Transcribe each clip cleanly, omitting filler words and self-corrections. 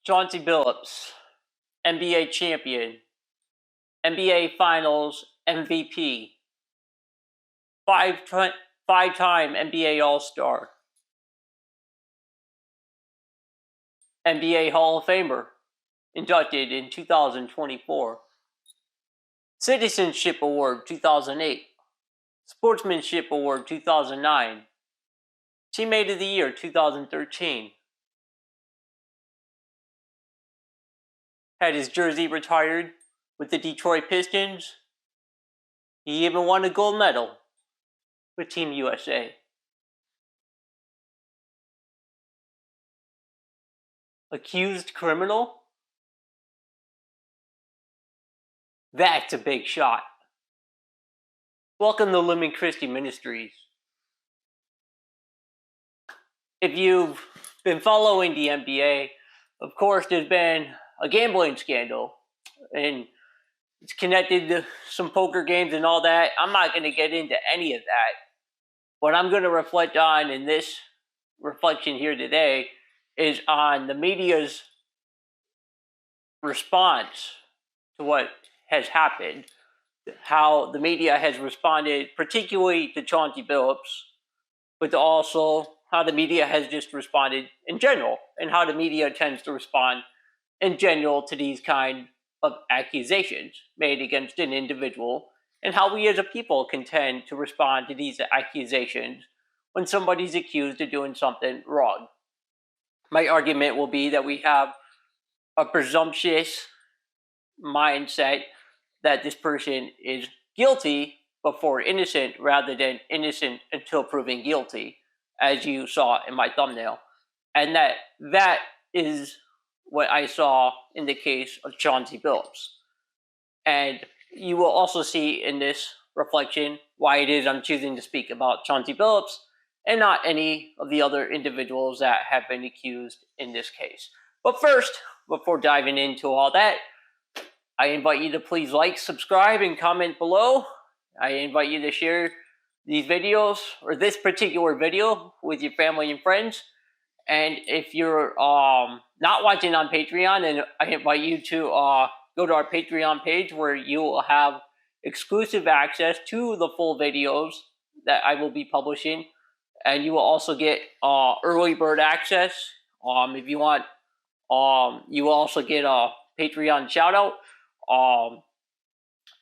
Chauncey Billups, NBA champion, NBA Finals MVP, five-time NBA All-Star, NBA Hall of Famer, inducted in 2024, Citizenship Award 2008, Sportsmanship Award 2009, Teammate of the Year 2013, had his jersey retired with the Detroit Pistons. He even won a gold medal with Team USA. Accused criminal? That's a big shot. Welcome to Lemon Christie Ministries. If you've been following the NBA, of course, there's been a gambling scandal, and it's connected to some poker games and all that. I'm not going to get into any of that. What I'm going to reflect on in this reflection here today is on the media's response to what has happened, how the media has responded, particularly to Chauncey Billups, but also how the media has just responded in general, and how the media tends to respond in general to these kind of accusations made against an individual, and how we as a people can tend to respond to these accusations when somebody's accused of doing something wrong. My argument will be that we have a presumptuous mindset that this person is guilty before innocent, rather than innocent until proven guilty, as you saw in my thumbnail. And that is what I saw in the case of Chauncey Billups. And you will also see in this reflection why it is I'm choosing to speak about Chauncey Billups and not any of the other individuals that have been accused in this case. But first, before diving into all that, I invite you to please like, subscribe, and comment below. I invite you to share these videos, or this particular video, with your family and friends. And if you're not watching on Patreon, then I invite you to go to our Patreon page, where you will have exclusive access to the full videos that I will be publishing. And you will also get early bird access. If you want, you will also get a Patreon shout out.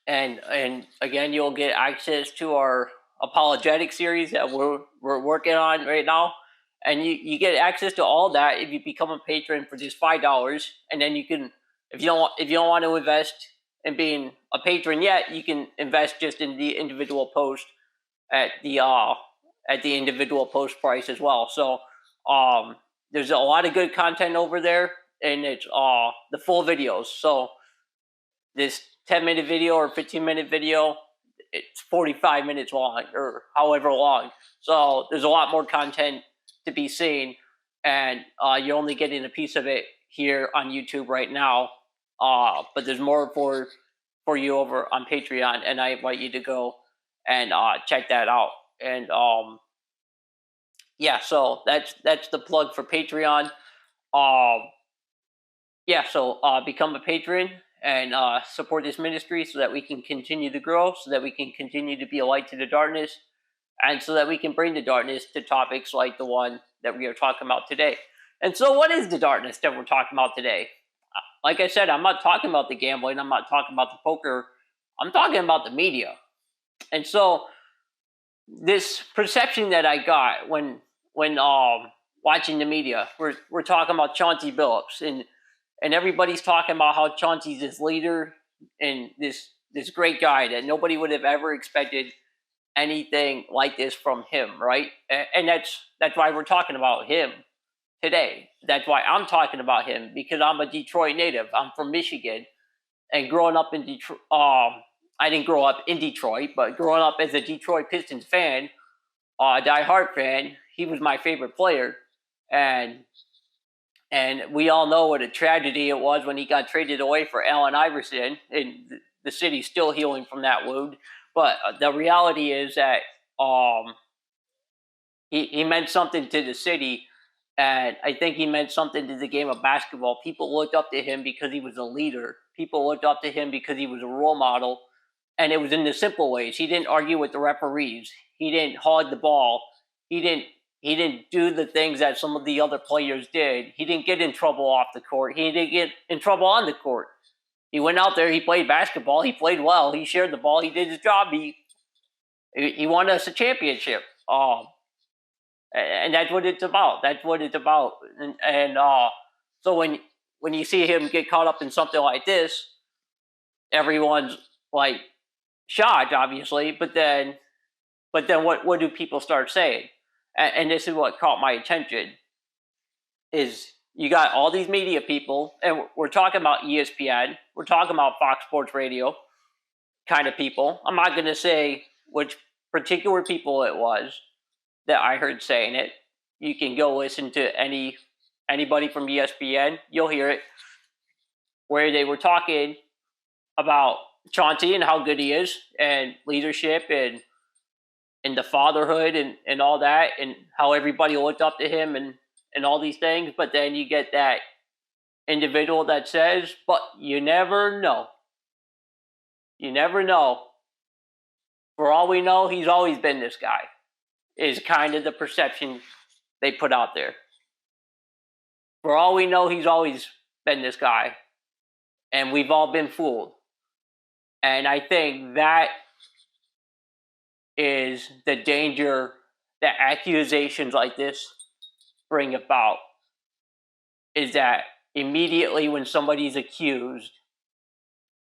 And again, you'll get access to our apologetic series that we're working on right now. And you get access to all that if you become a patron for just $5. And then you can, if you don't want to invest in being a patron yet, you can invest just in the individual post at the individual post price as well. So there's a lot of good content over there, and it's the full videos. So this 10-minute video or 15-minute video, it's 45 minutes long, or however long. So there's a lot more content to be seen, and you're only getting a piece of it here on YouTube right now. But there's more for you over on Patreon, and I invite you to go and check that out. And yeah, so that's the plug for Patreon. Yeah, so become a patron and support this ministry, so that we can continue to grow, so that we can continue to be a light to the darkness, and so that we can bring the darkness to topics like the one that we are talking about today. And so what is the darkness that we're talking about today? Like I said, I'm not talking about the gambling, I'm not talking about the poker, I'm talking about the media. And so this perception that I got when watching the media, we're talking about Chauncey Billups, and everybody's talking about how Chauncey's this leader and this great guy that nobody would have ever expected anything like this from him, right? And that's why we're talking about him today. That's why I'm talking about him, because I'm a Detroit native. I'm from Michigan, and growing up in Detroit, I didn't grow up in Detroit, but growing up as a Detroit Pistons fan, a diehard fan, he was my favorite player, and we all know what a tragedy it was when he got traded away for Allen Iverson, and the city's still healing from that wound. But the reality is that he meant something to the city, And I think he meant something to the game of basketball. People looked up to him because he was a leader. People looked up to him because he was a role model. And it was in the simple ways. He didn't argue with the referees. He didn't hog the ball. He didn't he didn't do the things that some of the other players did. He didn't get in trouble off the court. He didn't get in trouble on the court. He went out there, he played basketball, he played well, he shared the ball, he did his job, he won us a championship. And that's what it's about. That's what it's about. And so when you see him get caught up in something like this, everyone's like shocked, obviously. But then what do people start saying? And this is what caught my attention: is you got all these media people, and we're talking about ESPN, we're talking about Fox Sports Radio kind of people. I'm not going to say which particular people it was that I heard saying it. You can go listen to anybody from ESPN. You'll hear it, where they were talking about Chauncey and how good he is, and leadership, and the fatherhood, and all that, and how everybody looked up to him, and all these things. But then you get that individual that says, "But you never know. You never know. For all we know, he's always been this guy." Is kind of the perception they put out there. For all we know, he's always been this guy, and we've all been fooled. And I think that is the danger that accusations like this bring about, is that immediately when somebody's accused,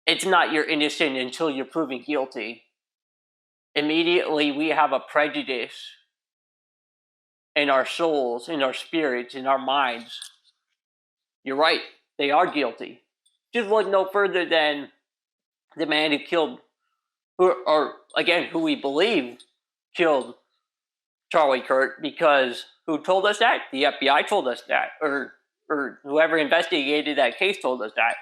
it's not you're innocent until you're proven guilty. Immediately we have a prejudice in our souls, in our spirits, in our minds. You're right, they are guilty. Just look no further than the man who killed, who we believe killed Charlie Kirk, because who told us that? The FBI told us that, or whoever investigated that case told us that.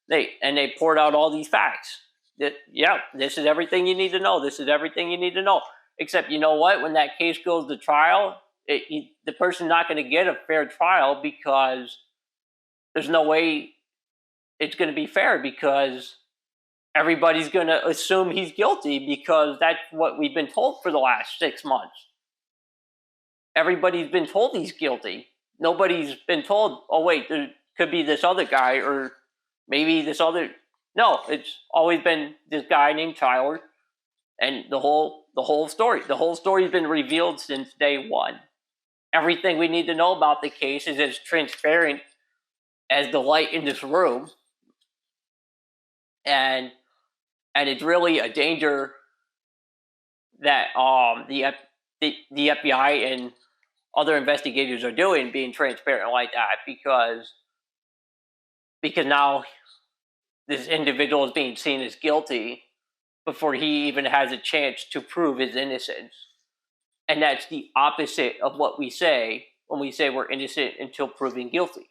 They poured out all these facts. That, yeah, this is everything you need to know. This is everything you need to know. Except, you know what? When that case goes to trial, the person's not going to get a fair trial, because there's no way it's going to be fair, because everybody's going to assume he's guilty, because that's what we've been told for the last 6 months. Everybody's been told he's guilty. Nobody's been told, oh wait, there could be this other guy, or maybe this other. No, it's always been this guy named Tyler, and the whole story. The whole story's been revealed since day one. Everything we need to know about the case is as transparent as the light in this room, and it's really a danger that the FBI and other investigators are doing, being transparent like that, because now this individual is being seen as guilty before he even has a chance to prove his innocence. And that's the opposite of what we say when we say we're innocent until proven guilty.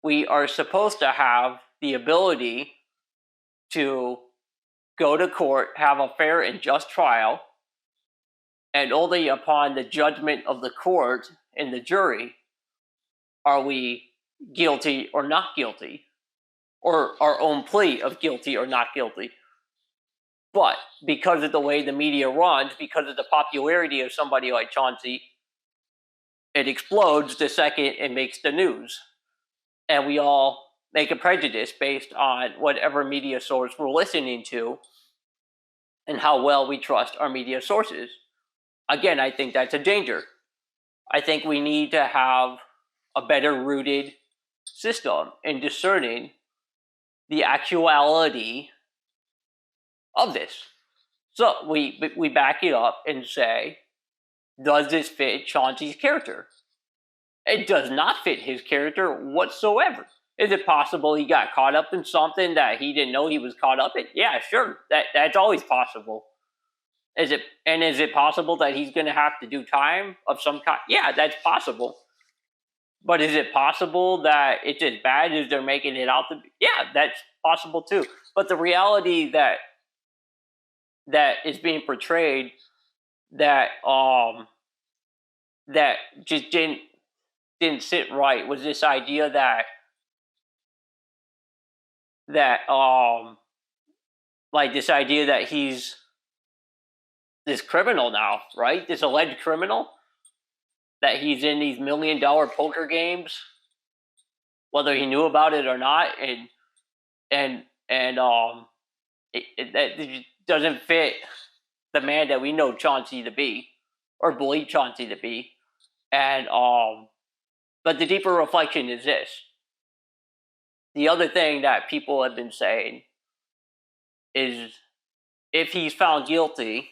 We are supposed to have the ability to go to court, have a fair and just trial, and only upon the judgment of the court and the jury are we guilty or not guilty, or our own plea of guilty or not guilty. But because of the way the media runs, because of the popularity of somebody like Chauncey, it explodes the second it makes the news. And we all make a prejudice based on whatever media source we're listening to, and how well we trust our media sources. Again, I think that's a danger. I think we need to have a better rooted system in discerning the actuality of this. So we back it up and say, does this fit Chauncey's character? It does not fit his character whatsoever. Is it possible he got caught up in something that he didn't know he was caught up in? Yeah, sure. That's always possible. Is it possible that he's going to have to do time of some kind? Yeah, that's possible. But is it possible that it's as bad as they're making it out to be? Yeah, that's possible too. But the reality that is being portrayed, that that just didn't sit right was this idea that like this idea that he's this criminal now, right? This alleged criminal, that he's in these $1 million poker games, whether he knew about it or not, and that just doesn't fit the man that we know Chauncey to be, or believe Chauncey to be. And but the deeper reflection is this: the other thing that people have been saying is, if he's found guilty,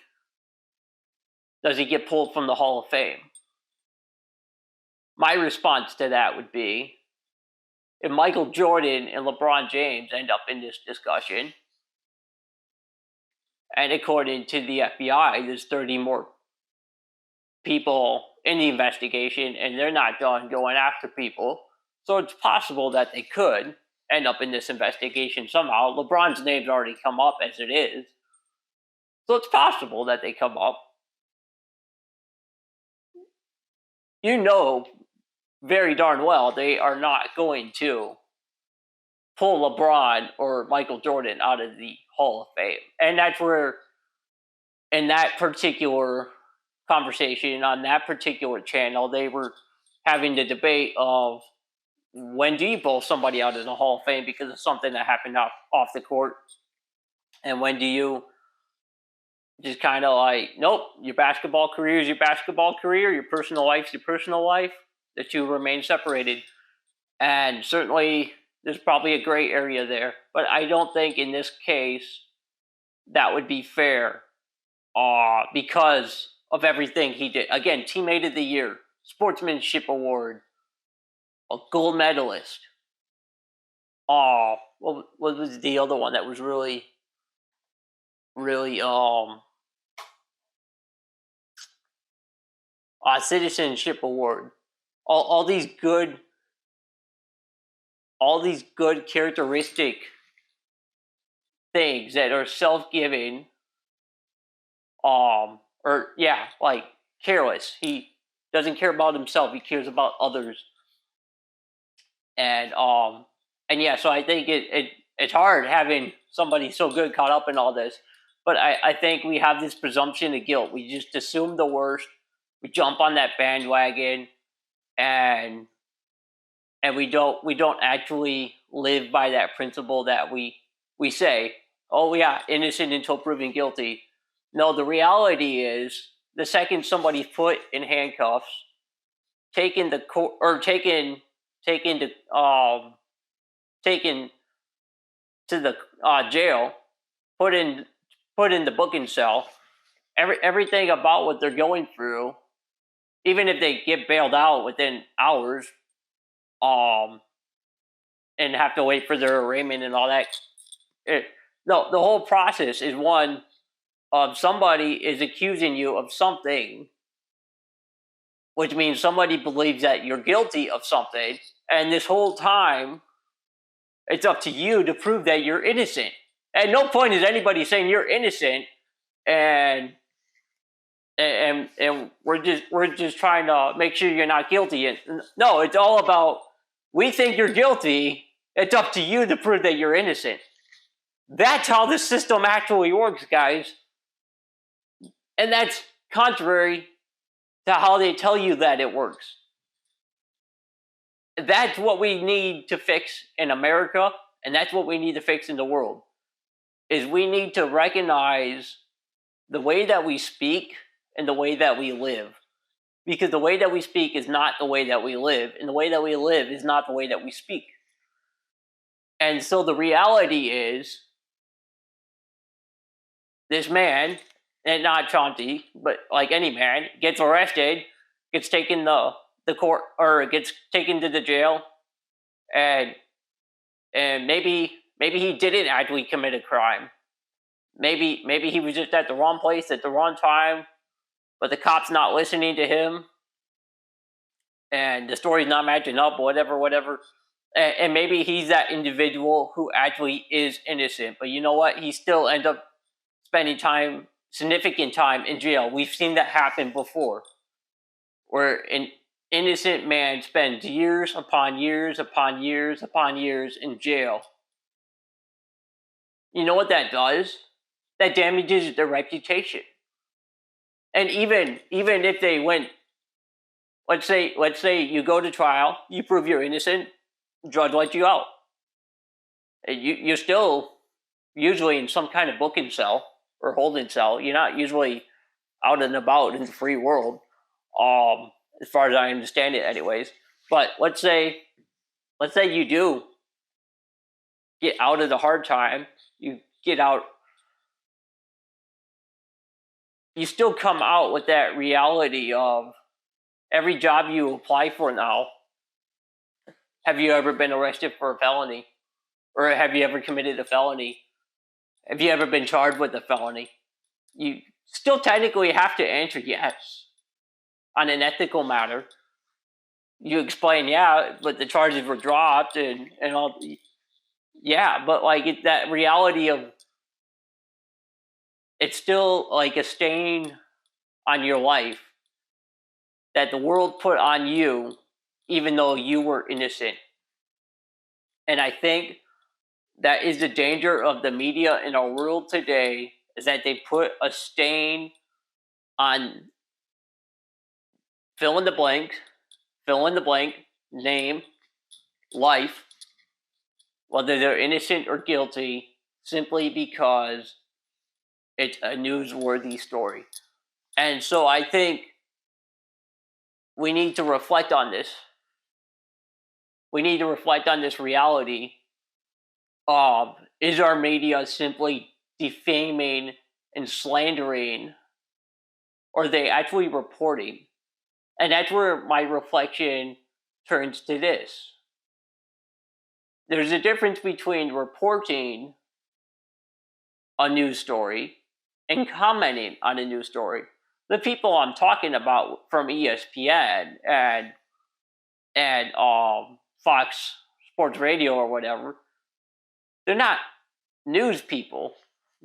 does he get pulled from the Hall of Fame? My response to that would be, if Michael Jordan and LeBron James end up in this discussion, and according to the FBI, there's 30 more people in the investigation, and they're not done going after people. So it's possible that they could end up in this investigation somehow. LeBron's name's already come up as it is. So it's possible that they come up. You know very darn well they are not going to pull LeBron or Michael Jordan out of the Hall of Fame. And that's where, in that particular conversation on that particular channel, they were having the debate of, when do you pull somebody out of the Hall of Fame because of something that happened off the court? And when do you just kind of like, nope, your basketball career is your basketball career, your personal life's your personal life, the two remain separated. And certainly there's probably a gray area there, but I don't think in this case that would be fair, because of everything he did. Again, Teammate of the Year, Sportsmanship Award, a gold medalist. What was the other one that was really Citizenship Award? All these good characteristic things that are self-giving, like careless. He doesn't care about himself, he cares about others. And yeah, so I think it's hard having somebody so good caught up in all this. But I think we have this presumption of guilt. We just assume the worst. We jump on that bandwagon, and we don't actually live by that principle that we say, oh yeah, innocent until proven guilty. No, the reality is, the second somebody's put in handcuffs, taken to the jail, put in the booking cell, everything about what they're going through, even if they get bailed out within hours, and have to wait for their arraignment and all that. The whole process is one of somebody is accusing you of something, which means somebody believes that you're guilty of something, and this whole time, it's up to you to prove that you're innocent. At no point is anybody saying you're innocent, and we're just trying to make sure you're not guilty. And no, it's all about, we think you're guilty. It's up to you to prove that you're innocent. That's how the system actually works, guys. And that's contrary to how they tell you that it works. That's what we need to fix in America, and that's what we need to fix in the world. Is we need to recognize the way that we speak and the way that we live. Because the way that we speak is not the way that we live, and the way that we live is not the way that we speak. And so the reality is, this man, and not Chauncey, but like any man, gets arrested, gets taken to the court, or gets taken to the jail, and maybe he didn't actually commit a crime. Maybe he was just at the wrong place at the wrong time, but the cop's not listening to him, and the story's not matching up, whatever. And maybe he's that individual who actually is innocent, but you know what? He still ends up spending significant time in jail. We've seen that happen before. where an innocent man spends years upon years upon years upon years in jail. You know what that does? That damages their reputation. And even if they went, let's say you go to trial, you prove you're innocent, judge lets you out. You're still usually in some kind of booking cell or holding cell. You're not usually out and about in the free world, as far as I understand it, anyways. But let's say you do get out of the hard time, you get out, you still come out with that reality of every job you apply for now. Have you ever been arrested for a felony? Or have you ever committed a felony? Have you ever been charged with a felony? You still technically have to answer yes on an ethical matter. You explain, yeah, but the charges were dropped and all. Yeah, but like that reality of it's still like a stain on your life that the world put on you, even though you were innocent. And I think that is the danger of the media in our world today, is that they put a stain on fill in the blank, name, life, whether they're innocent or guilty, simply because it's a newsworthy story. And so I think we need to reflect on this. We need to reflect on this reality of, is our media simply defaming and slandering, or are they actually reporting? And that's where my reflection turns to this. There's a difference between reporting a news story and commenting on a news story. The people I'm talking about from ESPN and Fox Sports Radio or whatever, they're not news people.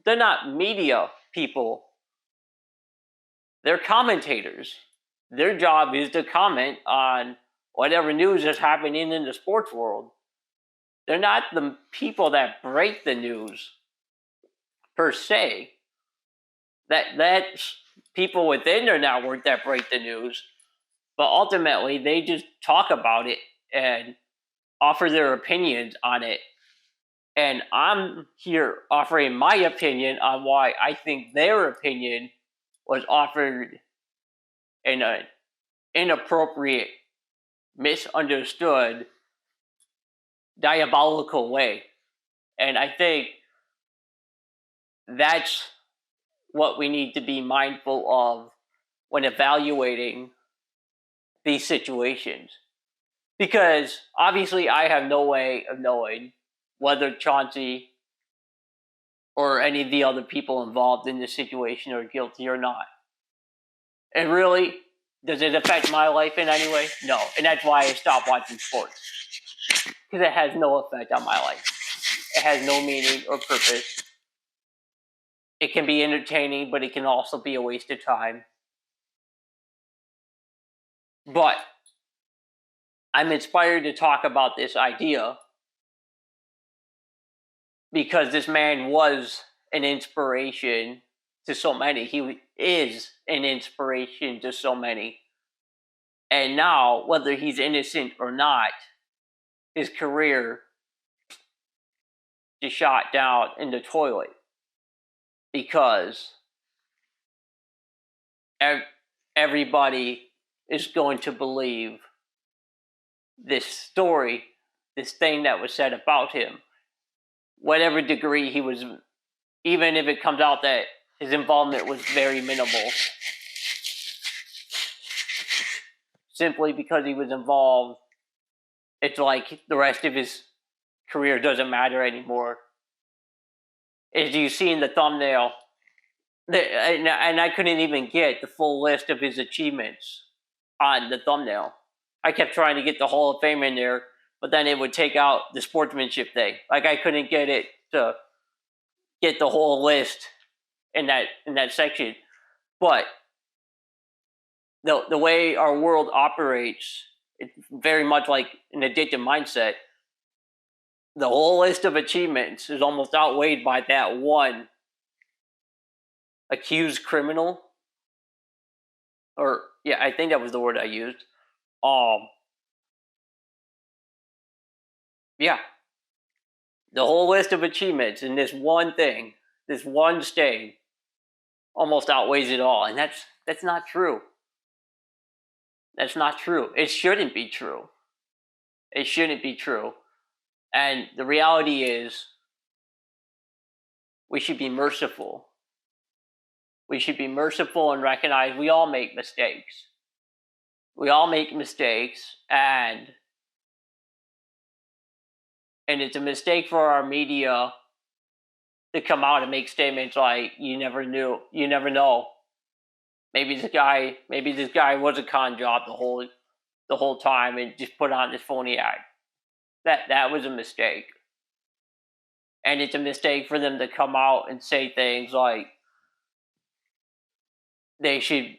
They're not media people. They're commentators. Their job is to comment on whatever news is happening in the sports world. They're not the people that break the news per se. That's people within their network that break the news, but ultimately they just talk about it and offer their opinions on it. And I'm here offering my opinion on why I think their opinion was offered in an inappropriate, misunderstood, diabolical way. And I think that's what we need to be mindful of when evaluating these situations. Because obviously I have no way of knowing whether Chauncey or any of the other people involved in this situation are guilty or not. And really, does it affect my life in any way? No. And that's why I stopped watching sports. Because it has no effect on my life. It has no meaning or purpose. It can be entertaining, but it can also be a waste of time. But I'm inspired to talk about this idea because this man was an inspiration to so many. He is an inspiration to so many. And now, whether he's innocent or not, his career is shot down in the toilet because everybody is going to believe this story, this thing that was said about him, whatever degree he was, even if it comes out that his involvement was very minimal, simply because he was involved, it's like the rest of his career doesn't matter anymore. As you see in the thumbnail, and I couldn't even get the full list of his achievements on the thumbnail. I kept trying to get the Hall of Fame in there, but then it would take out the sportsmanship thing. Like I couldn't get it to get the whole list in that section. But the way our world operates, it's very much like an addictive mindset. The whole list of achievements is almost outweighed by that one accused criminal, or yeah, I think that was the word I used. Um, yeah, the whole list of achievements in this one thing, this one stain, almost outweighs it all, and that's not true. That's not true. It shouldn't be true. It shouldn't be true. And the reality is, we should be merciful. We should be merciful and recognize we all make mistakes. We all make mistakes, and it's a mistake for our media to come out and make statements like, you never knew, you never know. Maybe this guy was a con job the whole time and just put on this phony act. That was a mistake. And it's a mistake for them to come out and say things like they should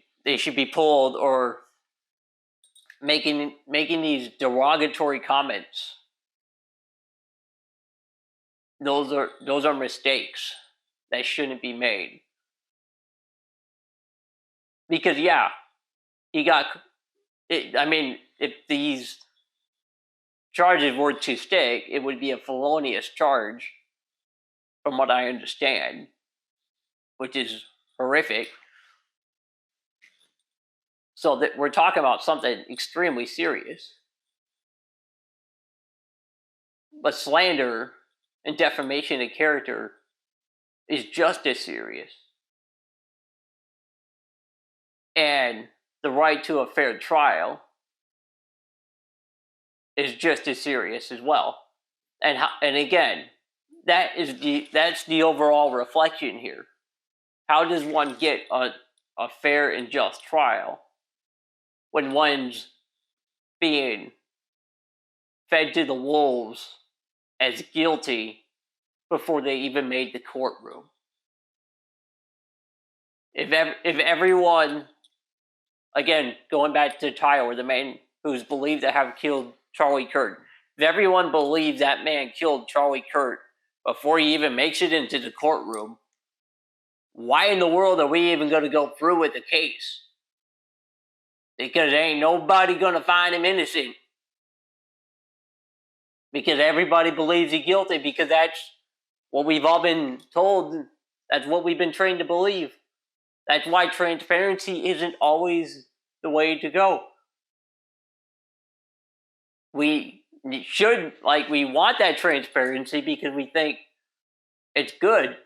be pulled, or making these derogatory comments. Those are mistakes that shouldn't be made. Because yeah, he got. I mean, if these charges were to stick, it would be a felonious charge, from what I understand, which is horrific. So that we're talking about something extremely serious. But slander and defamation of character is just as serious. And the right to a fair trial is just as serious as well. And again, that's the overall reflection here. How does one get a fair and just trial when one's being fed to the wolves as guilty before they even made the courtroom? If everyone, again, going back to Tyler, the man who's believed to have killed Charlie Kirk, if everyone believes that man killed Charlie Kirk before he even makes it into the courtroom, why in the world are we even going to go through with the case? Because ain't nobody going to find him innocent. Because everybody believes he's guilty, because that's what we've all been told. That's what we've been trained to believe. That's why transparency isn't always the way to go. We want that transparency because we think it's good.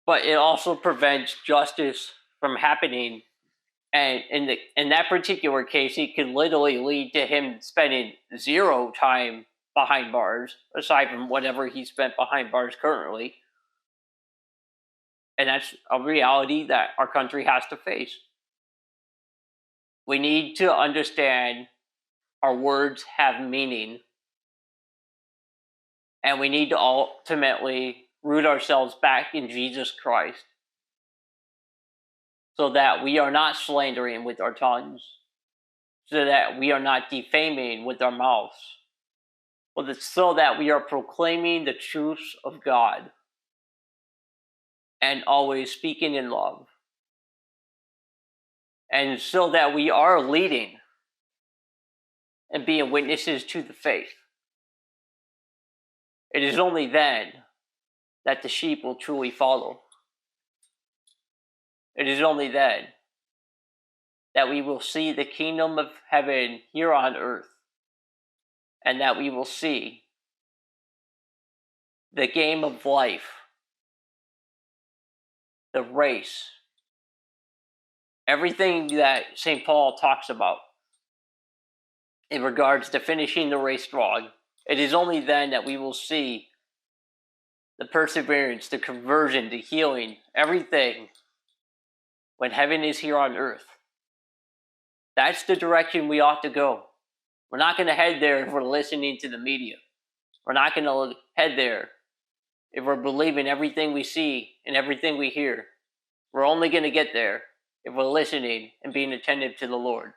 But it also prevents justice from happening. And in that particular case, it could literally lead to him spending 0 time behind bars, aside from whatever he spent behind bars currently. And that's a reality that our country has to face. We need to understand our words have meaning. And we need to ultimately root ourselves back in Jesus Christ, so that we are not slandering with our tongues, so that we are not defaming with our mouths, but so that we are proclaiming the truths of God and always speaking in love. And so that we are leading and being witnesses to the faith. It is only then that the sheep will truly follow. It is only then that we will see the kingdom of heaven here on earth, and that we will see the game of life, the race, everything that St. Paul talks about in regards to finishing the race strong. It is only then that we will see the perseverance, the conversion, the healing, everything, when heaven is here on earth. That's the direction we ought to go. We're not going to head there if we're listening to the media. We're not going to head there if we're believing everything we see and everything we hear. We're only going to get there if we're listening and being attentive to the Lord.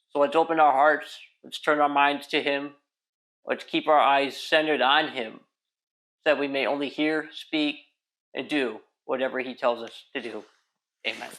So let's open our hearts, let's turn our minds to Him, let's keep our eyes centered on Him, so that we may only hear, speak, and do whatever He tells us to do. Amen.